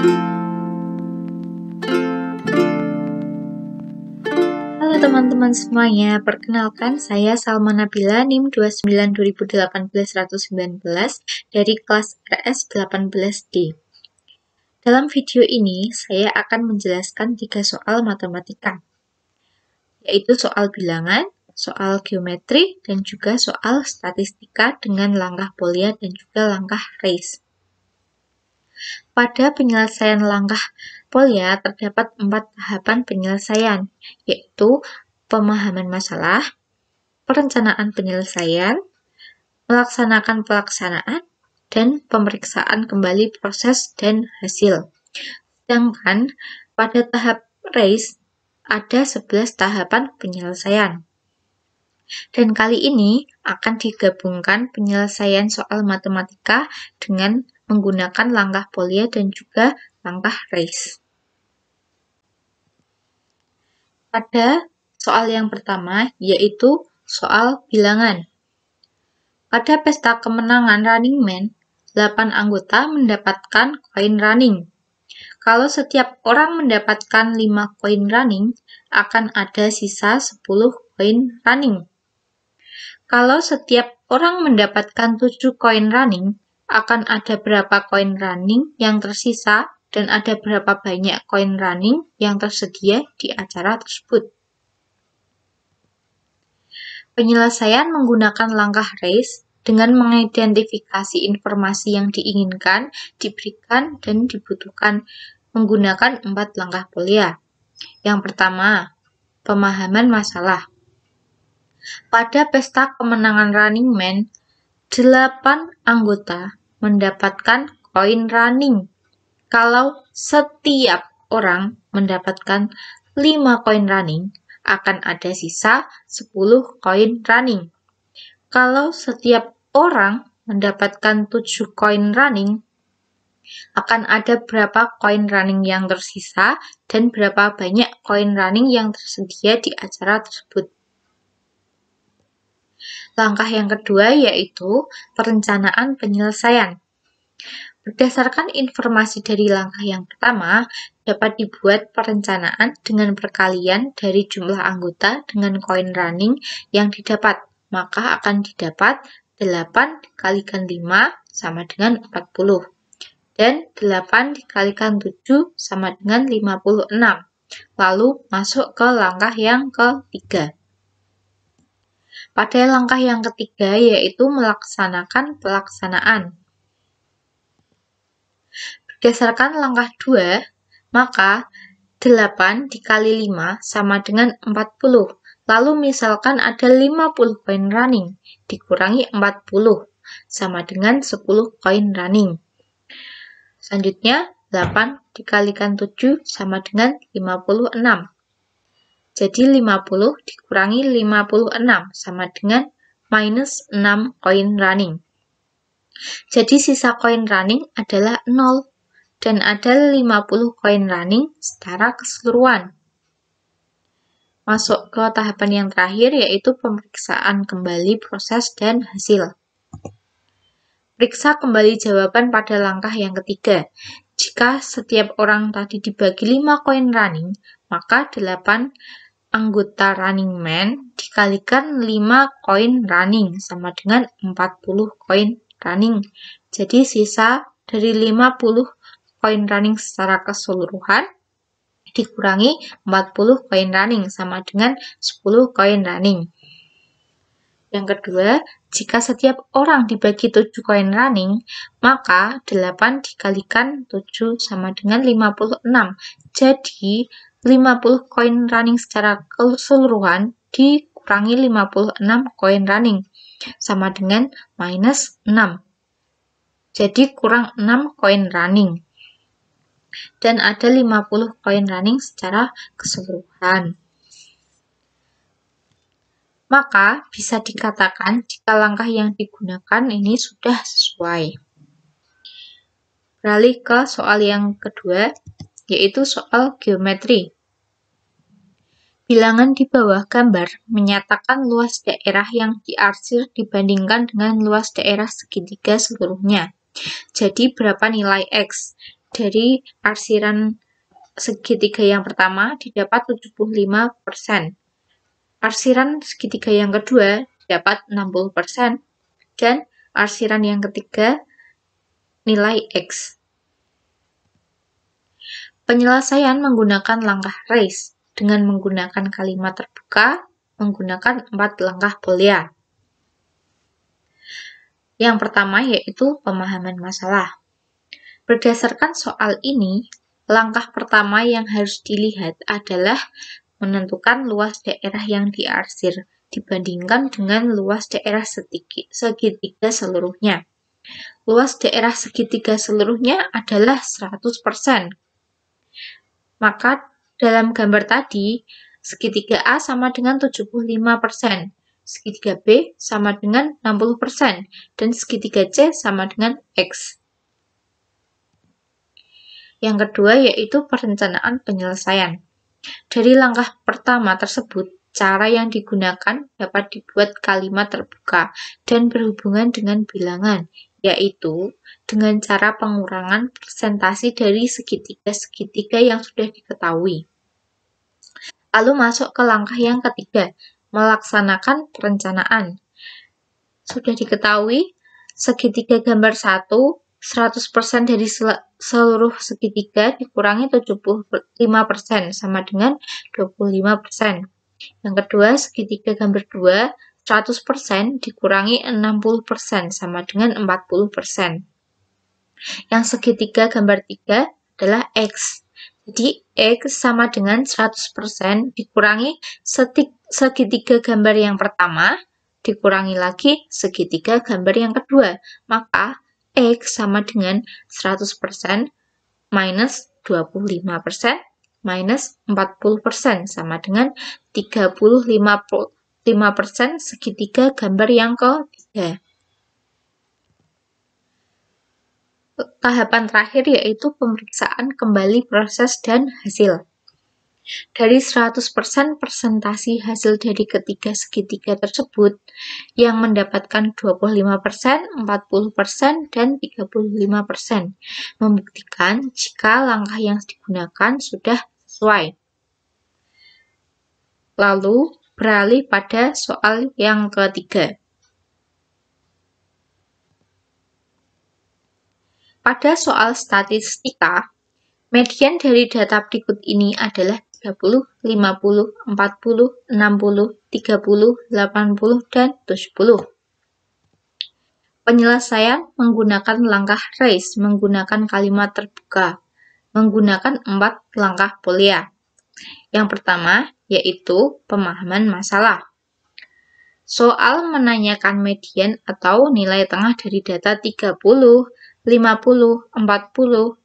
Halo teman-teman semuanya, perkenalkan saya Salma Nabila NIM 292018-119 dari kelas RS 18D. Dalam video ini, saya akan menjelaskan 3 soal matematika, yaitu soal bilangan, soal geometri, dan juga soal statistika dengan langkah Polya dan juga langkah Race. Pada penyelesaian langkah Polya terdapat 4 tahapan penyelesaian, yaitu pemahaman masalah, perencanaan penyelesaian, melaksanakan pelaksanaan, dan pemeriksaan kembali proses dan hasil. Sedangkan pada tahap Race ada 11 tahapan penyelesaian. Dan kali ini akan digabungkan penyelesaian soal matematika dengan menggunakan langkah Polya dan juga langkah Race. Pada soal yang pertama, yaitu soal bilangan. Pada pesta kemenangan Running Man, 8 anggota mendapatkan koin running. Kalau setiap orang mendapatkan 5 koin running, akan ada sisa 10 koin running. Kalau setiap orang mendapatkan 7 koin running, akan ada berapa koin running yang tersisa dan ada berapa banyak koin running yang tersedia di acara tersebut. Penyelesaian menggunakan langkah Race dengan mengidentifikasi informasi yang diinginkan, diberikan, dan dibutuhkan menggunakan 4 langkah Polya. Yang pertama, pemahaman masalah. Pada pesta kemenangan Running Man, 8 anggota mendapatkan koin running. Kalau setiap orang mendapatkan 5 koin running, akan ada sisa 10 koin running. Kalau setiap orang mendapatkan 7 koin running, akan ada berapa koin running yang tersisa dan berapa banyak koin running yang tersedia di acara tersebut. Langkah yang kedua yaitu perencanaan penyelesaian. Berdasarkan informasi dari langkah yang pertama, dapat dibuat perencanaan dengan perkalian dari jumlah anggota dengan koin running yang didapat. Maka akan didapat 8 dikalikan 5 sama dengan 40. Dan 8 dikalikan 7 sama dengan 56. Lalu masuk ke langkah yang ketiga. Pada langkah yang ketiga yaitu melaksanakan pelaksanaan. Berdasarkan langkah 2, maka 8 dikali 5 sama dengan 40. Lalu misalkan ada 50 koin running, dikurangi 40, sama dengan 10 koin running. Selanjutnya, 8 dikalikan 7 sama dengan 56. Jadi 50 dikurangi 56 sama dengan minus 6 koin running. Jadi sisa koin running adalah 0 dan ada 50 koin running secara keseluruhan. Masuk ke tahapan yang terakhir yaitu pemeriksaan kembali proses dan hasil. Periksa kembali jawaban pada langkah yang ketiga. Jika setiap orang tadi dibagi 5 koin running, maka 8 anggota Running Man dikalikan 5 koin running sama dengan 40 koin running. Jadi sisa dari 50 koin running secara keseluruhan dikurangi 40 koin running sama dengan 10 koin running. Yang kedua, jika setiap orang dibagi 7 koin running, maka 8 dikalikan 7 sama dengan 56. Jadi 50 koin running secara keseluruhan dikurangi 56 koin running sama dengan minus 6. Jadi kurang 6 koin running. Dan ada 50 koin running secara keseluruhan. Maka bisa dikatakan jika langkah yang digunakan ini sudah sesuai. Beralih ke soal yang kedua, yaitu soal geometri. Bilangan di bawah gambar menyatakan luas daerah yang diarsir dibandingkan dengan luas daerah segitiga seluruhnya. Jadi berapa nilai X? dari arsiran segitiga yang pertama didapat 75%. Arsiran segitiga yang kedua dapat 60%. Dan arsiran yang ketiga nilai X. Penyelesaian menggunakan langkah RACE dengan menggunakan kalimat terbuka, menggunakan 4 langkah Boolean. Yang pertama yaitu pemahaman masalah. Berdasarkan soal ini, langkah pertama yang harus dilihat adalah menentukan luas daerah yang diarsir dibandingkan dengan luas daerah segitiga seluruhnya. Luas daerah segitiga seluruhnya adalah 100%. Maka dalam gambar tadi, segitiga A sama dengan 75%, segitiga B sama dengan 60%, dan segitiga C sama dengan X. Yang kedua yaitu perencanaan penyelesaian. Dari langkah pertama tersebut, cara yang digunakan dapat dibuat kalimat terbuka dan berhubungan dengan bilangan, yaitu dengan cara pengurangan persentase dari segitiga-segitiga yang sudah diketahui. Lalu masuk ke langkah yang ketiga, melaksanakan perencanaan. Sudah diketahui, segitiga gambar 1, 100% dari seluruh segitiga dikurangi 75% sama dengan 25%. Yang kedua, segitiga gambar 2, 100% dikurangi 60% sama dengan 40%. Yang segitiga gambar 3 adalah X. Jadi, X sama dengan 100% dikurangi segitiga gambar yang pertama, dikurangi lagi segitiga gambar yang kedua. Maka, X sama dengan 100% minus 25% minus 40% sama dengan 35% segitiga gambar yang ketiga. Tahapan terakhir yaitu pemeriksaan kembali proses dan hasil. Dari 100% persentasi hasil dari ketiga segitiga tersebut, yang mendapatkan 25%, 40%, dan 35%, membuktikan jika langkah yang digunakan sudah sesuai. Lalu, beralih pada soal yang ketiga. Pada soal statistika, median dari data berikut ini adalah 30, 50, 40, 60, 30, 80, dan 70. Penyelesaian menggunakan langkah RACE menggunakan kalimat terbuka, menggunakan 4 langkah Boolean. Yang pertama yaitu pemahaman masalah. Soal menanyakan median atau nilai tengah dari data 30, 50, 40, 60, 30,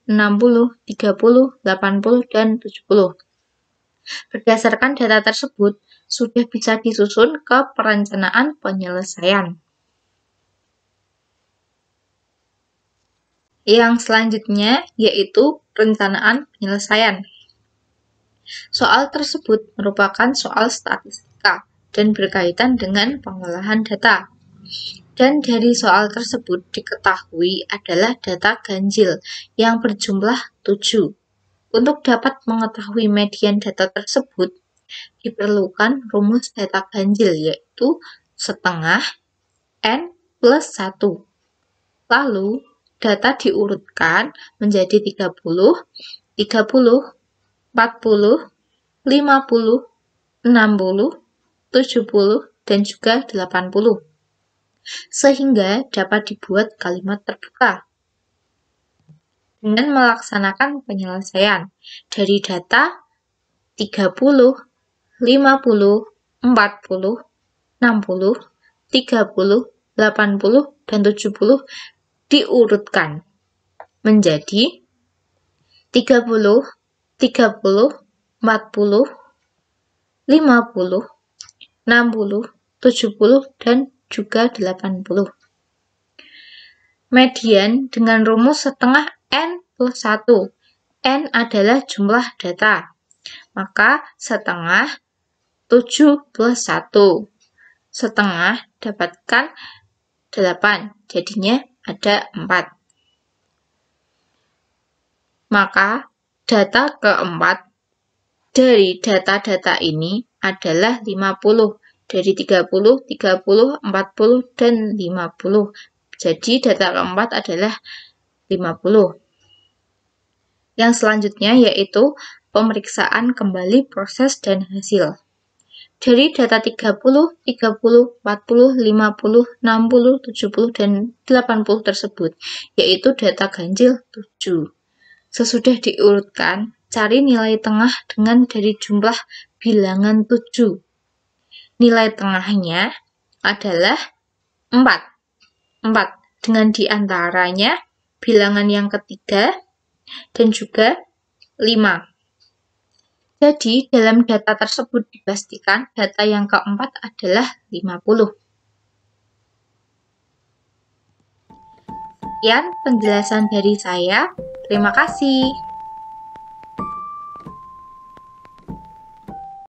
80, dan 70. Berdasarkan data tersebut, sudah bisa disusun ke perencanaan penyelesaian. Yang selanjutnya yaitu perencanaan penyelesaian. Soal tersebut merupakan soal statistika dan berkaitan dengan pengolahan data. Dan dari soal tersebut diketahui adalah data ganjil yang berjumlah 7. Untuk dapat mengetahui median data tersebut, diperlukan rumus data ganjil yaitu setengah N plus 1. Lalu, data diurutkan menjadi 30, 30, 40, 50, 60, 70, dan juga 80. Sehingga dapat dibuat kalimat terbuka. Dengan melaksanakan penyelesaian dari data 30, 50, 40, 60, 30, 80, dan 70 diurutkan menjadi 30, 30, 40, 50, 60, 70, dan juga 80. Median dengan rumus setengah N plus 1. N adalah jumlah data. Maka setengah 7 plus 1. Setengah dapatkan 8. Jadinya ada 4. Maka data keempat dari data-data ini adalah 50. Dari 30, 30, 40, dan 50. Jadi data keempat adalah 50. Yang selanjutnya yaitu pemeriksaan kembali proses dan hasil. Dari data 30, 30, 40, 50, 60, 70, dan 80 tersebut, yaitu data ganjil 7. Sesudah diurutkan, cari nilai tengah dengan dari jumlah bilangan 7. Nilai tengahnya adalah 4. 4 dengan diantaranya bilangan yang ketiga dan juga 5. Jadi, dalam data tersebut dipastikan data yang keempat adalah 50. Sekian penjelasan dari saya. Terima kasih.